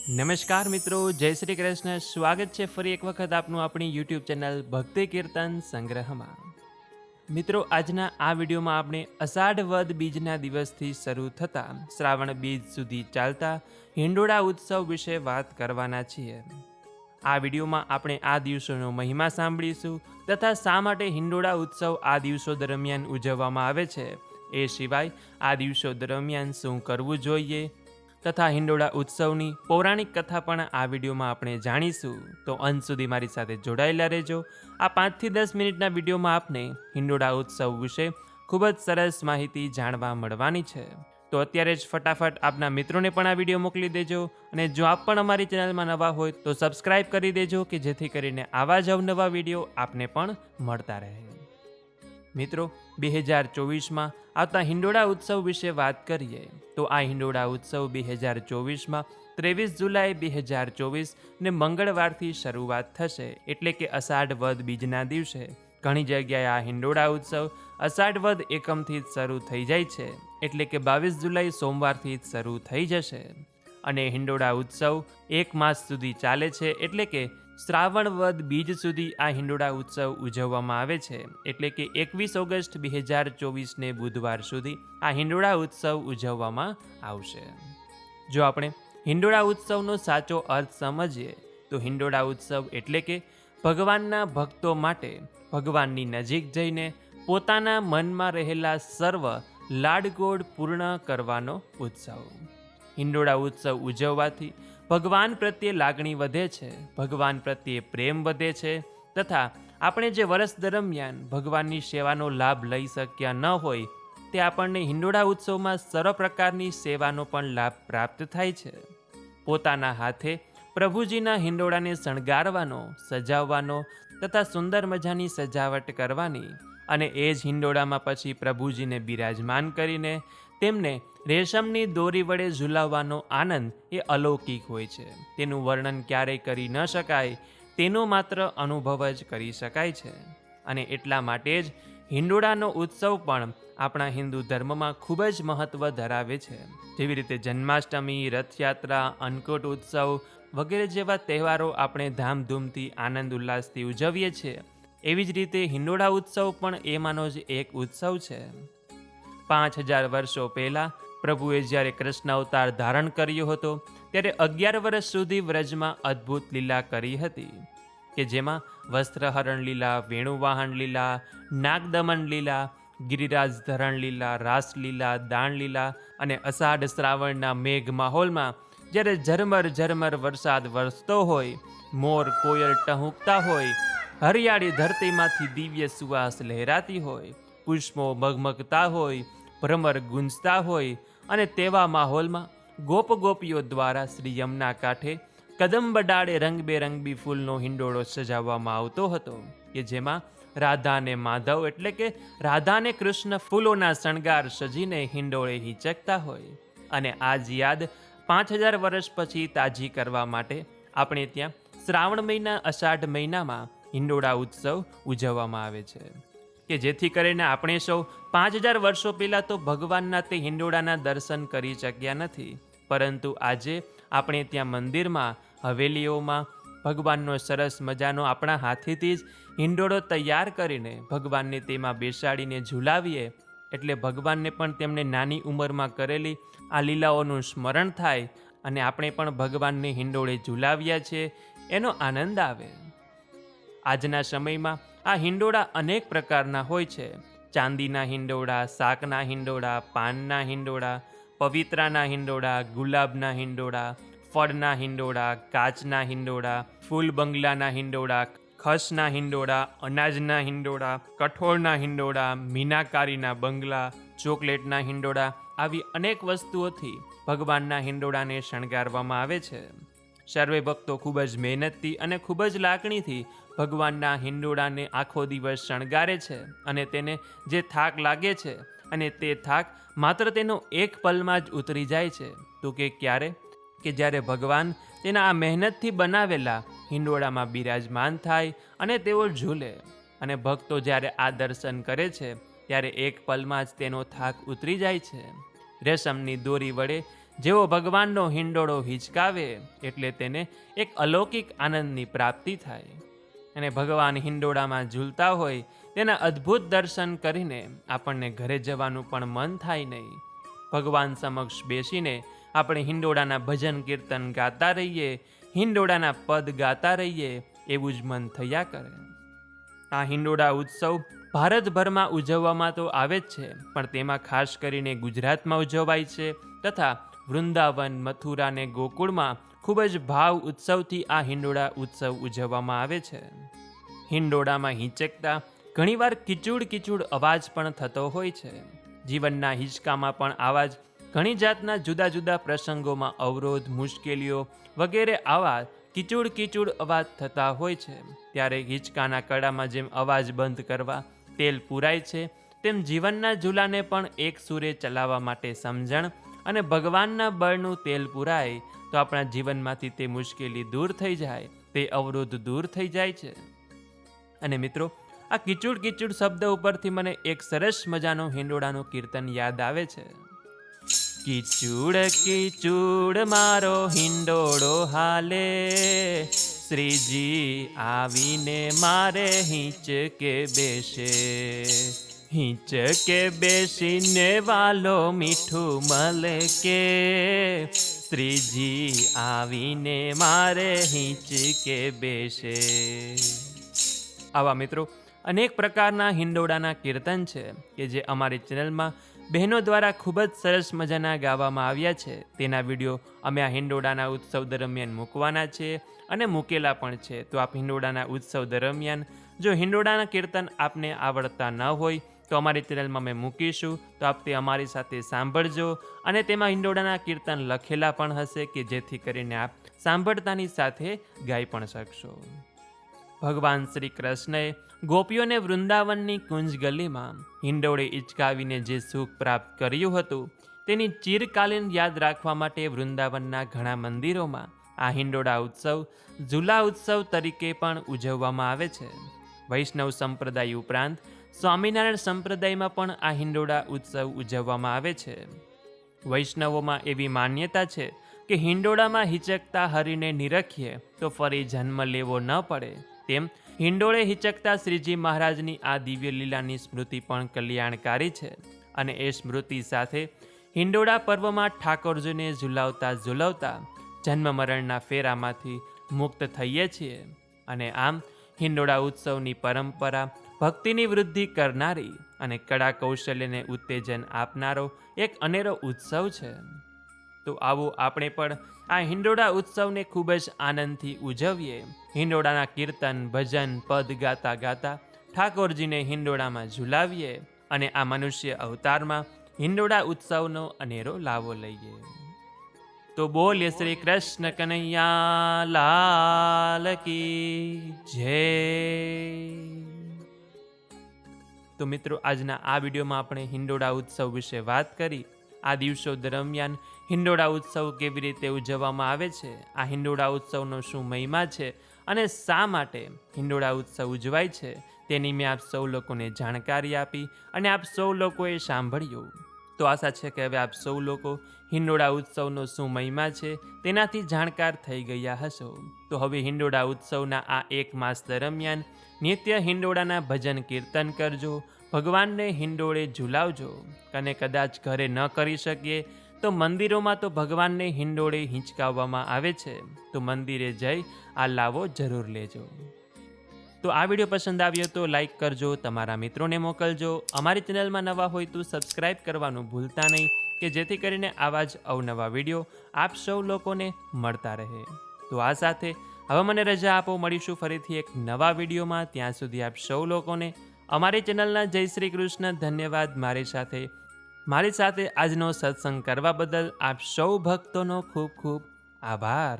નમસ્કાર મિત્રો, જય શ્રી કૃષ્ણ. સ્વાગત છે ફરી એક વખત આપનું આપણી યુટ્યુબ ચેનલ ભક્તિ કીર્તન સંગ્રહમાં. મિત્રો, આજના આ વિડીયોમાં આપણે અષાઢ વદ બીજના દિવસથી શરૂ થતા શ્રાવણ બીજ સુધી ચાલતા હિંડોળા ઉત્સવ વિશે વાત કરવાના છીએ. આ વિડીયોમાં આપણે આ દિવસોનો મહિમા સાંભળીશું તથા શા માટે હિંડોળા ઉત્સવ આ દિવસો દરમિયાન ઉજવવામાં આવે છે, એ સિવાય આ દિવસો દરમિયાન શું કરવું જોઈએ તથા હિંડોળા ઉત્સવની પૌરાણિક કથા પણ આ વિડીયોમાં આપણે જાણીશું. તો અંત સુધી મારી સાથે જોડાયેલા રહેજો. આ 5 થી 10 મિનિટના વિડીયોમાં આપને હિંડોળા ઉત્સવ વિશે ખૂબ જ સરસ માહિતી જાણવા મળવાની છે. તો અત્યારે જ ફટાફટ આપના મિત્રોને પણ આ વિડીયો મોકલી દેજો અને જો આપ પણ અમારી ચેનલમાં નવા હોય તો સબસ્ક્રાઇબ કરી દેજો કે જેથી કરીને આવા જ અવનવા વિડીયો આપને પણ મળતા રહે. મિત્રો, 2024માં આવતા હિંડોળા ઉત્સવ વિશે વાત કરીએ તો આ હિંડોળા ઉત્સવ 2024માં 23 જુલાઈ 2024 ને મંગળવારથી શરૂઆત થશે, એટલે કે અષાઢ વદ બીજના દિવસે. ઘણી જગ્યાએ આ હિંડોળા ઉત્સવ અષાઢ વદ એકમથી જ શરૂ થઈ જાય છે, એટલે કે 22 જુલાઈ સોમવારથી જ શરૂ થઈ જશે અને હિંડોળા ઉત્સવ 1 માસ સુધી ચાલે છે, એટલે કે શ્રાવણ વદ બીજ સુધી આ હિંડોળા ઉત્સવ ઉજવવામાં આવે છે, એટલે કે 21 ઓગસ્ટ 2024ને બુધવાર સુધી આ હિંડોળા ઉત્સવ ઉજવવામાં આવશે. જો આપણે હિંડોળા ઉત્સવનો સાચો અર્થ સમજીએ તો હિંડોળા ઉત્સવ એટલે કે ભગવાનના ભક્તો માટે ભગવાનની નજીક જઈને પોતાના મનમાં રહેલા સર્વ લાડગોળ પૂર્ણ કરવાનો ઉત્સવ. હિંડોળા ઉત્સવ ઉજવવાથી ભગવાન પ્રત્યે લાગણી વધે છે, ભગવાન પ્રત્યે પ્રેમ વધે છે તથા આપણે જે વર્ષ દરમિયાન ભગવાનની સેવાનો લાભ લઈ શક્યા ન હોય તે આપણને હિંડોળા ઉત્સવમાં સર્વ પ્રકારની સેવાનો પણ લાભ પ્રાપ્ત થાય છે. પોતાના હાથે પ્રભુજીના હિંડોળાને શણગારવાનો, સજાવવાનો તથા સુંદર મજાની સજાવટ કરવાની અને એ જ હિંડોળામાં પછી પ્રભુજીને બિરાજમાન કરીને તેમને રેશમની દોરી વડે ઝુલાવવાનો આનંદ એ અલૌકિક હોય છે. તેનું વર્ણન ક્યારેય કરી ન શકાય, તેનો માત્ર અનુભવ જ કરી શકાય છે. અને એટલા માટે જ હિંડોળાનો ઉત્સવ પણ આપણા હિન્દુ ધર્મમાં ખૂબ જ મહત્ત્વ ધરાવે છે. જેવી રીતે જન્માષ્ટમી, રથયાત્રા, અન્નકૂટ ઉત્સવ વગેરે જેવા તહેવારો આપણે ધામધૂમથી આનંદ ઉલ્લાસથી ઉજવીએ છીએ, એવી જ રીતે હિંડોળા ઉત્સવ પણ એમાંનો જ એક ઉત્સવ છે. 5000 વર્ષો પહેલાં પ્રભુએ જ્યારે કૃષ્ણ અવતાર ધારણ કર્યો હતો ત્યારે 11 વર્ષ સુધી વ્રજમાં અદ્ભુત લીલા કરી હતી, કે જેમાં વસ્ત્રહરણ લીલા, વેણુવાહન લીલા, નાગદમન લીલા, ગિરિરાજ ધરણ લીલા, રાસલીલા, દાણલીલા અને અષાઢ શ્રાવણના મેઘ માહોલમાં જ્યારે ઝરમર ઝરમર વરસાદ વરસતો હોય, મોર કોયલ ટહુકતા હોય, હરિયાળી ધરતીમાંથી દિવ્ય સુવાસ લહેરાતી હોય, પુષ્પો મગમગતા હોય, ભ્રમર ગુંજતા હોય અને તેવા માહોલમાં ગોપ ગોપીઓ દ્વારા શ્રી યમુના કાંઠે કદંબ ડાળે રંગબેરંગી ફૂલનો હિંડોળો સજાવવામાં આવતો હતો, કે જેમાં રાધા અને માધવ એટલે કે રાધા અને કૃષ્ણ ફૂલોના શણગાર સજીને હિંડોળે હિંચકતા હોય. અને આ જ યાદ 5000 વર્ષ પછી તાજી કરવા માટે આપણે ત્યાં શ્રાવણ મહિના અષાઢ મહિનામાં હિંડોળા ઉત્સવ ઉજવવામાં આવે છે, કે જેથી કરીને આપણે સૌ 5000 વર્ષો પહેલાં તો ભગવાનના તે હિંડોળાના દર્શન કરી શક્યા નથી, પરંતુ આજે આપણે ત્યાં મંદિરમાં, હવેલીઓમાં ભગવાનનો સરસ મજાનો આપણા હાથેથી જ હિંડોળો તૈયાર કરીને ભગવાનને તેમાં બેસાડીને ઝુલાવીએ, એટલે ભગવાનને પણ તેમણે નાની ઉંમરમાં કરેલી આ લીલાઓનું સ્મરણ થાય અને આપણે પણ ભગવાનને હિંડોળે ઝુલાવ્યા છે એનો આનંદ આવે. આજના સમયમાં આ હિંડોળા અનેક પ્રકારના હોય છે. ચાંદીના હિંડોળા, શાકના હિંડોળા, પાનના હિંડોળા, પવિત્રાના હિંડોળા, ગુલાબના હિંડોળા, ફળના હિંડોળા, કાચના હિંડોળા, ફૂલ બંગલાના હિંડોળા, ખસના હિંડોળા, અનાજના હિંડોળા, કઠોળના હિંડોળા, મીનાકારીના બંગલા, ચોકલેટના હિંડોળા, આવી અનેક વસ્તુઓથી ભગવાનના હિંડોળાને શણગારવામાં આવે છે. સર્વે ભક્તો ખૂબ જ મહેનતથી અને ખૂબ જ લાગણીથી ભગવાનના હિંડોળાને આખો દિવસ શણગારે છે અને તેને જે થાક લાગે છે અને તે થાક માત્ર તેનો એક પલમાં જ ઉતરી જાય છે. તો કે ક્યારે? કે જ્યારે ભગવાન તેના આ મહેનતથી બનાવેલા હિંડોળામાં બિરાજમાન થાય અને તેઓ ઝૂલે અને ભક્તો જ્યારે આ દર્શન કરે છે ત્યારે એક પલમાં જ તેનો થાક ઉતરી જાય છે. રેશમની દોરી વડે જેવો ભગવાનનો હિંડોળો હિંચકાવે એટલે તેને એક અલૌકિક આનંદની પ્રાપ્તિ થાય. અને ભગવાન હિંડોળામાં ઝૂલતા હોય તેના અદ્ભુત દર્શન કરીને આપણને ઘરે જવાનું પણ મન થાય નહીં. ભગવાન સમક્ષ બેસીને આપણે હિંડોળાના ભજન કીર્તન ગાતા રહીએ, હિંડોળાના પદ ગાતા રહીએ એવું જ મન થયા કરે. આ હિંડોળા ઉત્સવ ભારતભરમાં ઉજવવામાં તો આવે જ છે, પણ તેમાં ખાસ કરીને ગુજરાતમાં ઉજવાય છે તથા વૃંદાવન, મથુરા ને ગોકુળમાં ખૂબ જ ભાવ ઉત્સવથી આ હિંડોળા ઉત્સવ ઉજવવામાં આવે છે. હિંડોળામાં હિંચકતા ઘણીવાર કિચૂડ અવાજ પણ થતો હોય છે. જીવનના હિંચકામાં પણ આવા જ ઘણી જાતના જુદા જુદા પ્રસંગોમાં અવરોધ, મુશ્કેલીઓ વગેરે આવા કિચૂડ અવાજ થતા હોય છે. ત્યારે હિંચકાના કડામાં જેમ અવાજ બંધ કરવા તેલ પૂરાય છે, તેમ જીવનના ઝૂલાને પણ એક સુરે ચલાવવા માટે સમજણ અને ભગવાનના બળનું તેલ પૂરાય તો આપણા જીવનમાંથી તે મુશ્કેલી દૂર થઈ જાય, તે અવરોધ દૂર થઈ જાય છે. અને મિત્રો, આ કિચૂડ શબ્દ ઉપરથી મને એક સરસ મજાનો હિંડોળાનું કીર્તન યાદ આવે છે. કિચૂડ મારો હિંડોળો હાલે, શ્રીજી આવીને મારે હિંચકે બેસે, હિંચકે બેસીને વાલો મીઠું મળે કે, શ્રીજી આવીને મારે હિંચકે બેસે. આવા મિત્રો અનેક પ્રકારના હિંડોળાના કીર્તન છે કે જે અમારી ચેનલમાં બહેનો દ્વારા ખૂબ જ સરસ મજાના ગાવામાં આવ્યા છે. તેના વિડીયો અમે આ હિંડોળાના ઉત્સવ દરમિયાન મૂકવાના છે અને મૂકેલા પણ છે. તો આપ હિંડોળાના ઉત્સવ દરમિયાન જો હિંડોળાના કીર્તન આપને આવડતા ન હોય તો અમારી ચેનલમાં અમે મૂકીશું, તો આપ તે અમારી સાથે સાંભળજો. અને તેમાં હિંડોળાના કીર્તન લખેલા પણ હશે કે જેથી કરીને આપ સાંભળતાની સાથે ગાઈ પણ શકશો. ભગવાન શ્રી કૃષ્ણએ ગોપીઓને વૃંદાવનની કુંજ ગલીમાં હિંડોળે હિંચકાવીને જે સુખ પ્રાપ્ત કર્યું હતું તેની ચિરકાલીન યાદ રાખવા માટે વૃંદાવનના ઘણા મંદિરોમાં આ હિંડોળા ઉત્સવ ઝૂલા ઉત્સવ તરીકે પણ ઉજવવામાં આવે છે. વૈષ્ણવ સંપ્રદાય ઉપરાંત સ્વામિનારાયણ સંપ્રદાયમાં પણ આ હિંડોળા ઉત્સવ ઉજવવામાં આવે છે. વૈષ્ણવોમાં એવી માન્યતા છે કે હિંડોળામાં હિંચકતા હરિને નિરખીએ તો ફરી જન્મ લેવો ન પડે, તેમ હિંડોળે હિંચકતા શ્રીજી મહારાજની આ દિવ્ય લીલાની સ્મૃતિ પણ કલ્યાણકારી છે. અને એ સ્મૃતિ સાથે હિંડોળા પર્વમાં ઠાકોરજીને ઝુલાવતા જન્મ મરણના ફેરામાંથી મુક્ત થઈએ છીએ. અને આમ હિંડોળા ઉત્સવની પરંપરા ભક્તિની વૃદ્ધિ કરનારી અને કળા કૌશલ્યને ઉત્તેજન આપનારો એક અનેરો ઉત્સવ છે. તો આવો આપણે પણ આ હિંડોળા ઉત્સવને ખૂબ જ આનંદથી ઉજવીએ. હિંડોળાના કીર્તન, ભજન, પદ ગાતા ગાતા ઠાકોરજીને હિંડોળામાં ઝુલાવીએ અને આ મનુષ્ય અવતારમાં હિંડોળા ઉત્સવનો અનેરો લાવો લઈએ. તો બોલીએ શ્રી કૃષ્ણ કનૈયા લાલ કી જય. તો મિત્રો, આજના આ વિડીયોમાં આપણે હિંડોળા ઉત્સવ વિશે વાત કરી. આ દિવસો દરમિયાન હિંડોળા ઉત્સવ કેવી રીતે ઉજવવામાં આવે છે, આ હિંડોળા ઉત્સવનો શું મહિમા છે અને શા માટે હિંડોળા ઉત્સવ ઉજવાય છે તેની મેં આપ સૌ લોકોને જાણકારી આપી અને આપ સૌ લોકોએ સાંભળ્યું. તો આશા છે કે હવે આપ સૌ લોકો હિંડોળા ઉત્સવનો શું મહિમા છે તેનાથી જાણકાર થઈ ગયા હશો. તો હવે હિંડોળા ઉત્સવના આ એક માસ દરમિયાન નિત્ય હિંડોળાના ભજન કીર્તન કરજો, ભગવાનને હિંડોળે ઝુલાવજો. અને કદાચ ઘરે ન કરી શકીએ તો મંદિરોમાં તો ભગવાનને હિંડોળે હિંચકાવવામાં આવે છે, તો મંદિરે જઈ આ લાવો જરૂર લેજો. તો આ વિડીયો પસંદ આવ્યો તો લાઈક કરજો, તમારા મિત્રોને મોકલજો. અમારી ચેનલમાં નવા હોય તો સબસ્ક્રાઈબ કરવાનું ભૂલતા નહીં કે જેથી કરીને આવા જ અવનવા વિડીયો આપ સૌ લોકોને મળતા રહે. તો આ સાથે હવે મને રજા આપો, મળીશું ફરીથી એક નવા વિડીયોમાં. ત્યાં સુધી આપ સૌ લોકોને અમારી ચેનલના જય શ્રી કૃષ્ણ. ધન્યવાદ. મારી સાથે આજનો સત્સંગ કરવા બદલ આપ સૌ ભક્તોનો ખૂબ ખૂબ આભાર.